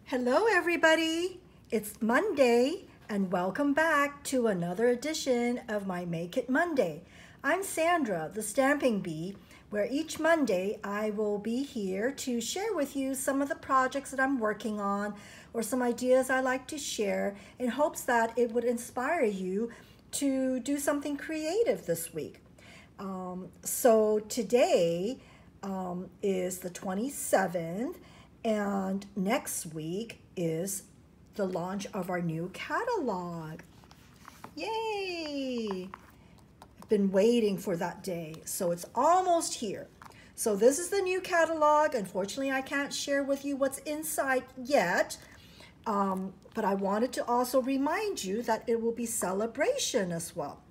Hello everybody, it's Monday and welcome back to another edition of my Make It Monday. I'm Sandra, the Stamping Bee, where each Monday I will be here to share with you some of the projects that I'm working on or some ideas I like to share in hopes that it would inspire you to do something creative this week. So today is the 27th, and next week is the launch of our new catalog. Yay! I've been waiting for that day, so it's almost here. So this is the new catalog. Unfortunately, I can't share with you what's inside yet, but I wanted to also remind you that it will be Sale-a-bration as well.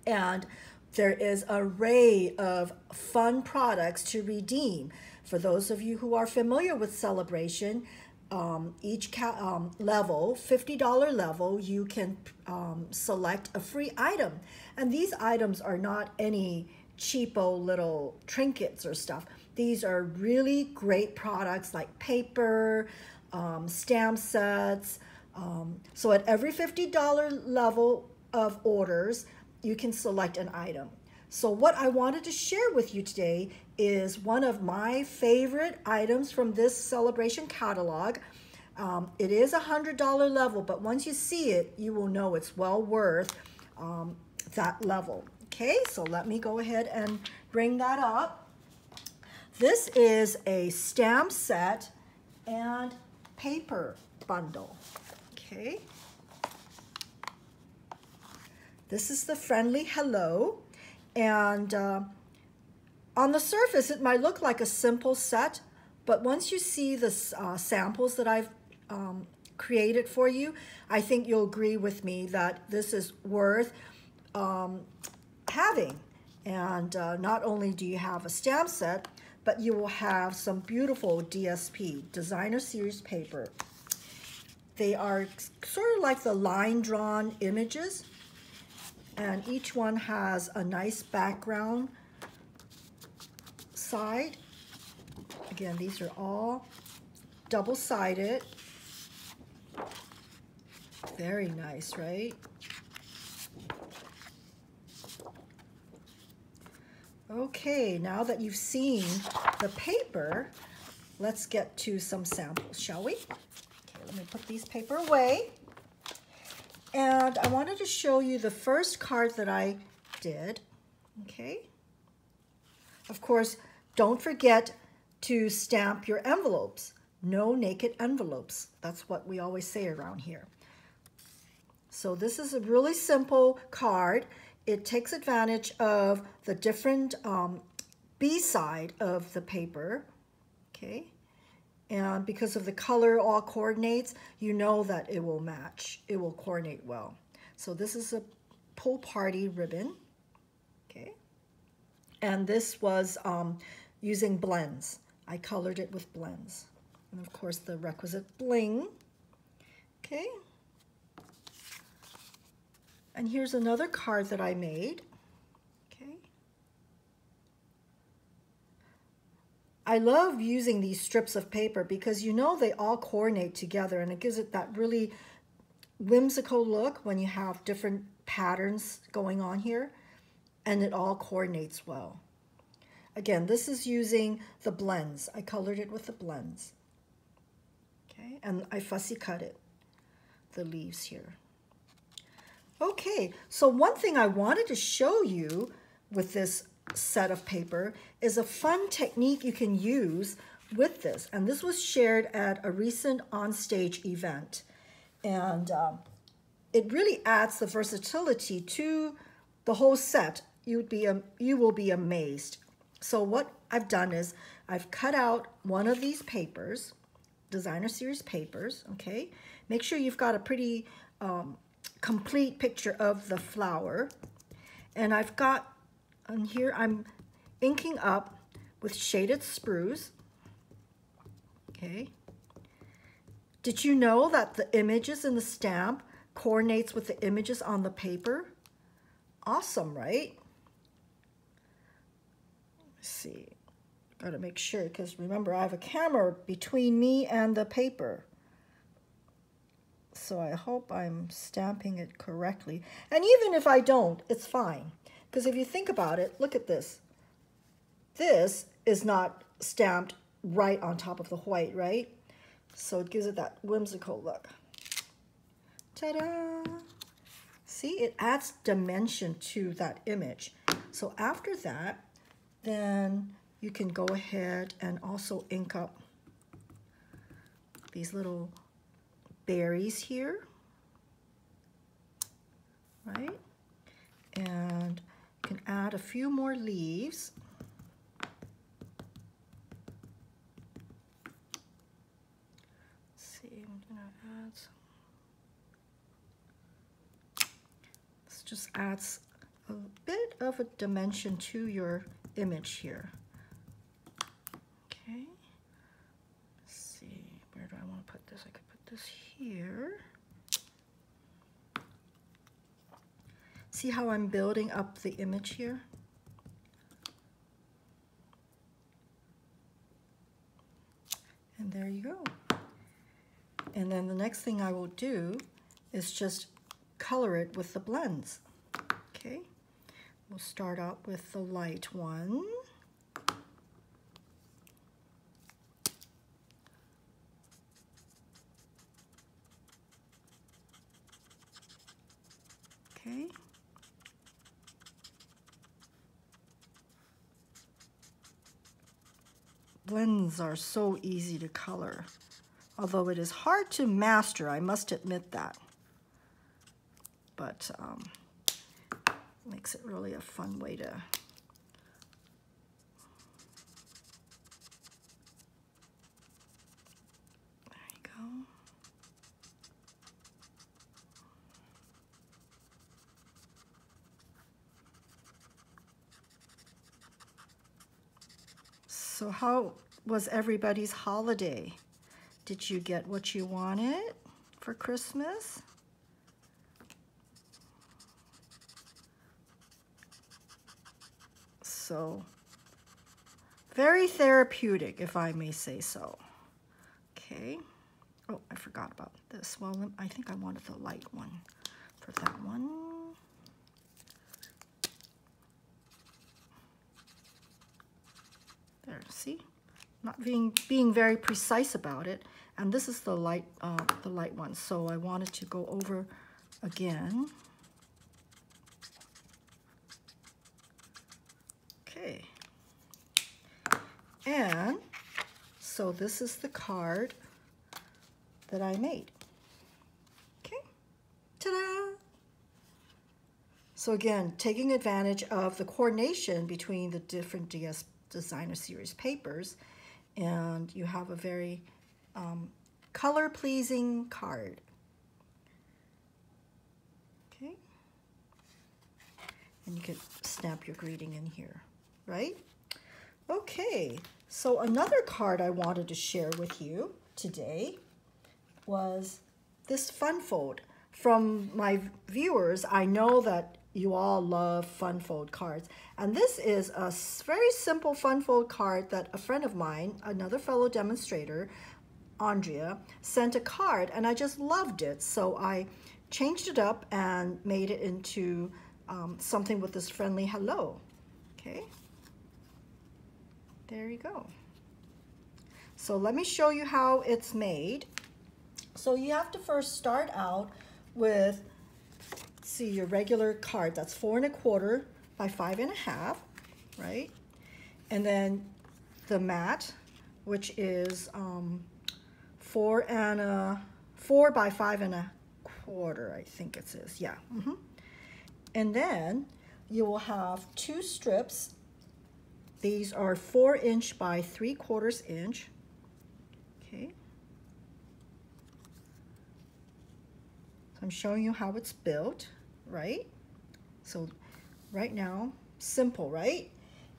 And there is an array of fun products to redeem. For those of you who are familiar with Sale-a-bration, each level, $50 level, you can select a free item. And these items are not any cheapo little trinkets or stuff. These are really great products like paper, stamp sets. So at every $50 level of orders, you can select an item. So what I wanted to share with you today is one of my favorite items from this Sale-a-bration catalog. It is a $100 level, but once you see it, you will know it's well worth that level. Okay, so let me go ahead and bring that up. This is a stamp set and paper bundle. Okay. This is the friendly hello, and on the surface it might look like a simple set, but once you see the samples that I've created for you, I think you'll agree with me that this is worth having. And not only do you have a stamp set, but you will have some beautiful DSP, designer series paper. They are sort of like the line drawn images, and each one has a nice background side. Again, these are all double-sided. Very nice, right? Okay, now that you've seen the paper, let's get to some samples, shall we? Okay, let me put these paper away. And I wanted to show you the first card that I did, okay? Of course, don't forget to stamp your envelopes. No naked envelopes. That's what we always say around here. So this is a really simple card. It takes advantage of the different B-side of the paper, okay? And because of the color all coordinates, you know that it will match. It will coordinate well. So this is a pool party ribbon, okay? And this was using blends. I colored it with blends. And of course the requisite bling, okay? And here's another card that I made, okay? I love using these strips of paper because you know they all coordinate together, and it gives it that really whimsical look when you have different patterns going on here, and it all coordinates well. Again, this is using the blends. I colored it with the blends, okay? And I fussy cut it, the leaves here. Okay, so one thing I wanted to show you with this set of paper is a fun technique you can use with this. And this was shared at a recent onstage event. And it really adds the versatility to the whole set. You will be amazed. So what I've done is I've cut out one of these papers, designer series papers, okay? Make sure you've got a pretty complete picture of the flower. And I've got on here, I'm inking up with shaded spruce, okay? Did you know that the images in the stamp coordinates with the images on the paper? Awesome, right? Let's see, gotta make sure, because remember I have a camera between me and the paper. So I hope I'm stamping it correctly. And even if I don't, it's fine. Because if you think about it, look at this. This is not stamped right on top of the white, right? So it gives it that whimsical look. Ta-da! See, it adds dimension to that image. So after that, then you can go ahead and also ink up these little berries here, right? And you can add a few more leaves. Let's see, I'm gonna add some. This just adds a bit of a dimension to your image here. Okay. Let's see, where do I want to put this? I could put this here. See how I'm building up the image here? And there you go. And then the next thing I will do is just color it with the blends. Okay, we'll start out with the light one. Okay. Blends are so easy to color, although it is hard to master, I must admit that. But makes it really a fun way to there you go. So how was everybody's holiday? Did you get what you wanted for Christmas? So very therapeutic, if I may say so. Okay. Oh, I forgot about this. Well, I think I wanted the light one for that one. There, see? Not being very precise about it. And this is the light one. So I wanted to go over again. Okay. And so this is the card that I made. Okay. Ta-da! So again, taking advantage of the coordination between the different DS Designer Series papers, and you have a very color-pleasing card. Okay. And you can stamp your greeting in here, right? Okay, so another card I wanted to share with you today was this Funfold. From my viewers, I know that you all love Funfold cards. And this is a very simple Funfold card that a friend of mine, another fellow demonstrator, Andrea, sent a card, and I just loved it. So I changed it up and made it into something with this friendly hello. Okay, there you go. So let me show you how it's made. So you have to first start out with, see, your regular card. That's 4 1/4 by 5 1/2, right? And then the mat, which is 4 by 5 1/4, I think it is. Yeah. And then you will have 2 strips. These are 4 inch by 3/4 inch. Okay. So I'm showing you how it's built, right? So right now, simple, right?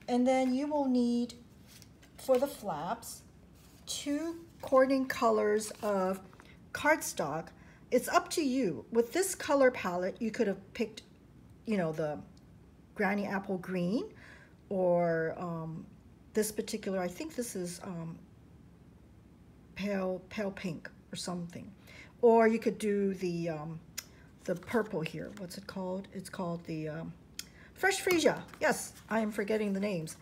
And then you will need, for the flaps, 2 coordinating colors of cardstock. It's up to you. With this color palette, you could have picked, you know, the Granny Apple Green, or this particular, I think this is pale pink, or something. Or you could do the purple here. What's it called? It's called the Fresh Freesia. Yes, I am forgetting the names.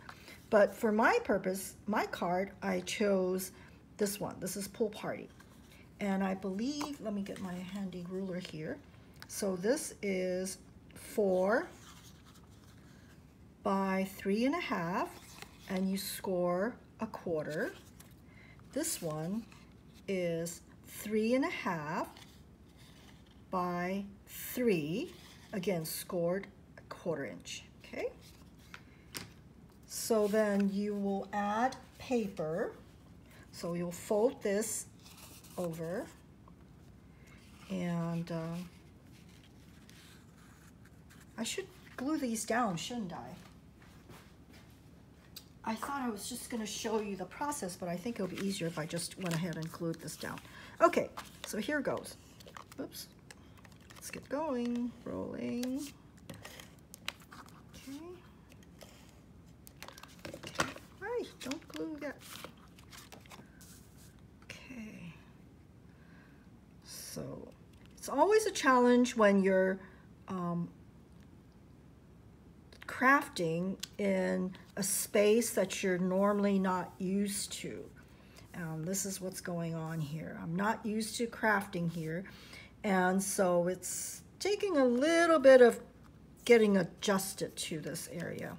But for my purpose, my card, I chose this one. This is Pool Party. And I believe, let me get my handy ruler here. So this is 4 by 3.5, and you score a quarter. This one is 3.5 by 3, again scored a 1/4 inch. Okay. So then you will add paper. So you'll fold this over, and I should glue these down, shouldn't I? I thought I was just going to show you the process, but I think it'll be easier if I just went ahead and glued this down. Okay, so here goes. Oops. Let's get going. Rolling. Okay. Okay. Hi, don't glue yet. Okay. So it's always a challenge when you're crafting in a space that you're normally not used to. This is what's going on here. I'm not used to crafting here, and so it's taking a little bit of getting adjusted to this area.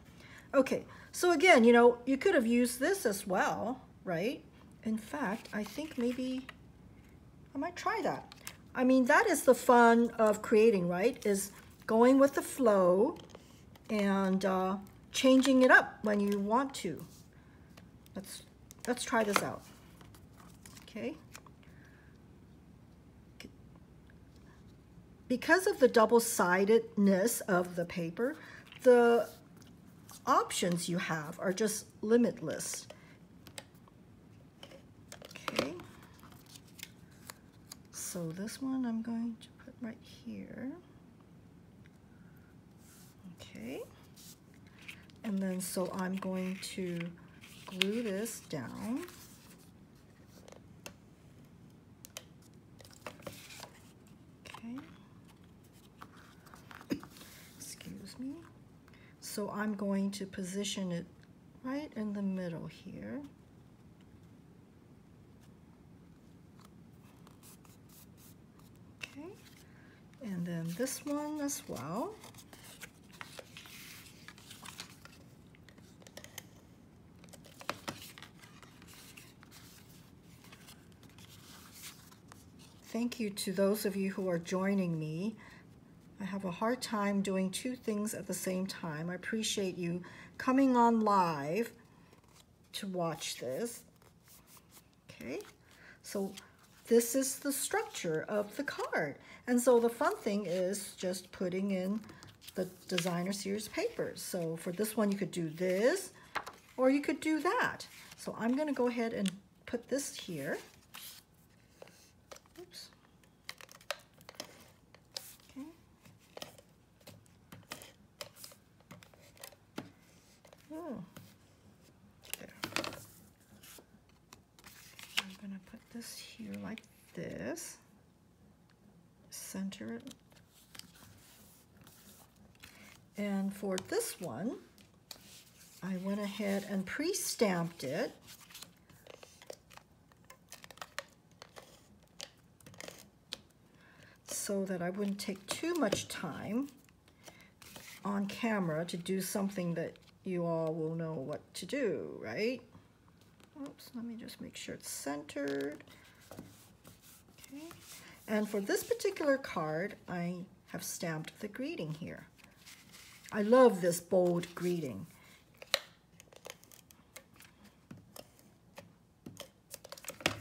Okay, so again, you know, you could have used this as well, right? In fact, I think maybe I might try that. I mean, that is the fun of creating, right? Is going with the flow and changing it up when you want to. Let's try this out. Okay. Because of the double-sidedness of the paper, the options you have are just limitless. Okay. So this one I'm going to put right here. Okay, and then so I'm going to glue this down. Okay, excuse me. So I'm going to position it right in the middle here. Okay, and then this one as well. Thank you to those of you who are joining me. I have a hard time doing 2 things at the same time. I appreciate you coming on live to watch this. Okay, so this is the structure of the card. And so the fun thing is just putting in the designer series papers. So for this one, you could do this, or you could do that. So I'm going to go ahead and put this here. Oops. Okay. Oh. There. I'm going to put this here like this. Center it. And for this one, I went ahead and pre-stamped it. So that I wouldn't take too much time on camera to do something that you all will know what to do, right? Oops, let me just make sure it's centered. Okay. And for this particular card, I have stamped the greeting here. I love this bold greeting. Okay.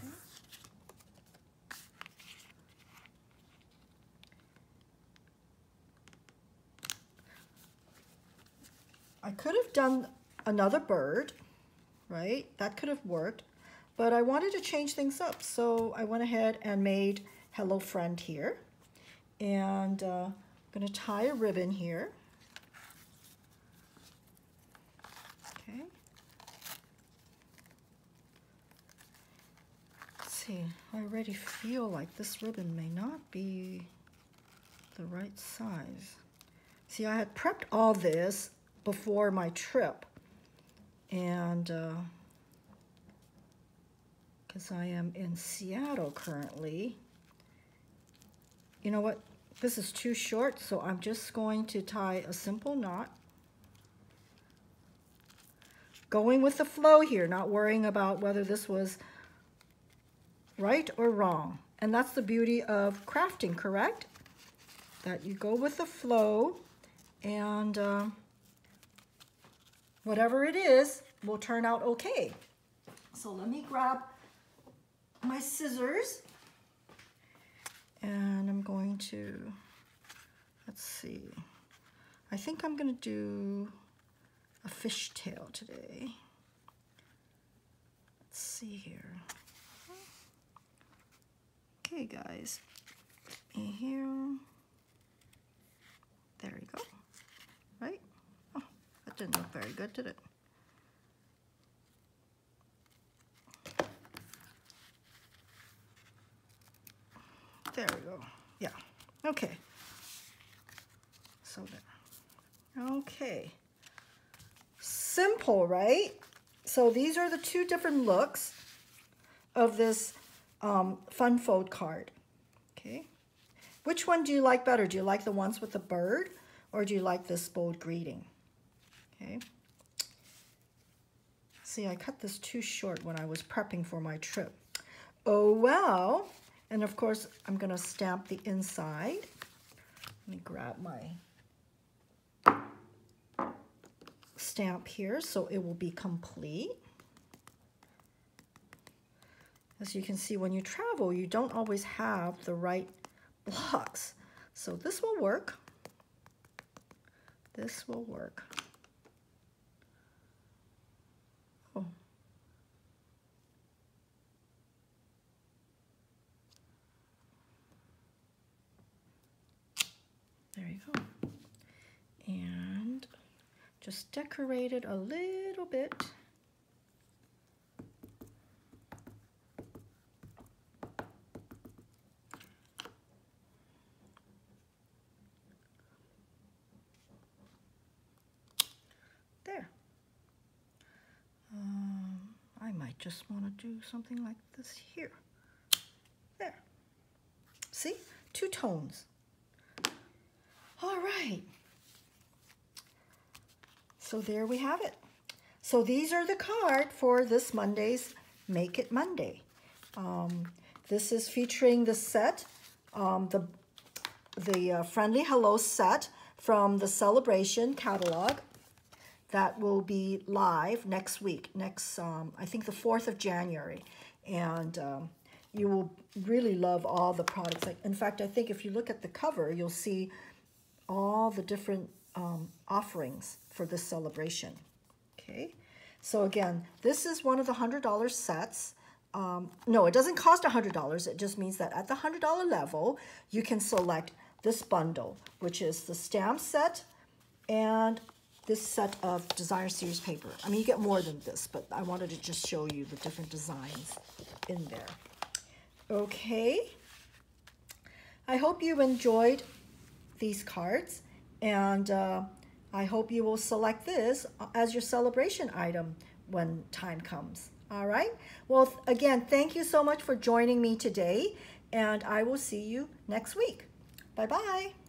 I could have done another bird, right? That could have worked, but I wanted to change things up. So I went ahead and made Hello Friend here. And I'm going to tie a ribbon here. Okay. see, I already feel like this ribbon may not be the right size. See, I had prepped all this before my trip, and because I am in Seattle currently, you know what, this is too short, so I'm just going to tie a simple knot. Going with the flow here, not worrying about whether this was right or wrong. And that's the beauty of crafting, correct? That you go with the flow, and whatever it is will turn out okay. So let me grab my scissors, and I'm going to, let's see, I think I'm going to do a fishtail today. Let's see here. Okay, guys, here, there we go, right? Oh, that didn't look very good, did it? There we go, yeah, okay. So there, okay. Simple, right? So these are the two different looks of this Funfold card, okay? Which one do you like better? Do you like the ones with the bird, or do you like this bold greeting? Okay. See, I cut this too short when I was prepping for my trip. Oh well. And of course, I'm gonna stamp the inside. Let me grab my stamp here so it will be complete. As you can see, when you travel, you don't always have the right blocks. So this will work. This will work. Oh. There you go. And just decorate it a little bit. There. I might just want to do something like this here. There. See? Two tones. All right. So there we have it. So these are the card for this Monday's Make It Monday. This is featuring the set, the Friendly Hello set from the Sale-a-bration catalog that will be live next week, I think the 4th of January. And you will really love all the products. Like, in fact, I think if you look at the cover, you'll see all the different offerings for this celebration. Okay, so again, this is one of the $100 sets. No, it doesn't cost $100. It just means that at the $100 level, you can select this bundle, which is the stamp set and this set of designer series paper. I mean, you get more than this, but I wanted to just show you the different designs in there. Okay, I hope you enjoyed these cards, and I hope you will select this as your celebration item when time comes. All right, well, again, thank you so much for joining me today, and I will see you next week. Bye-bye.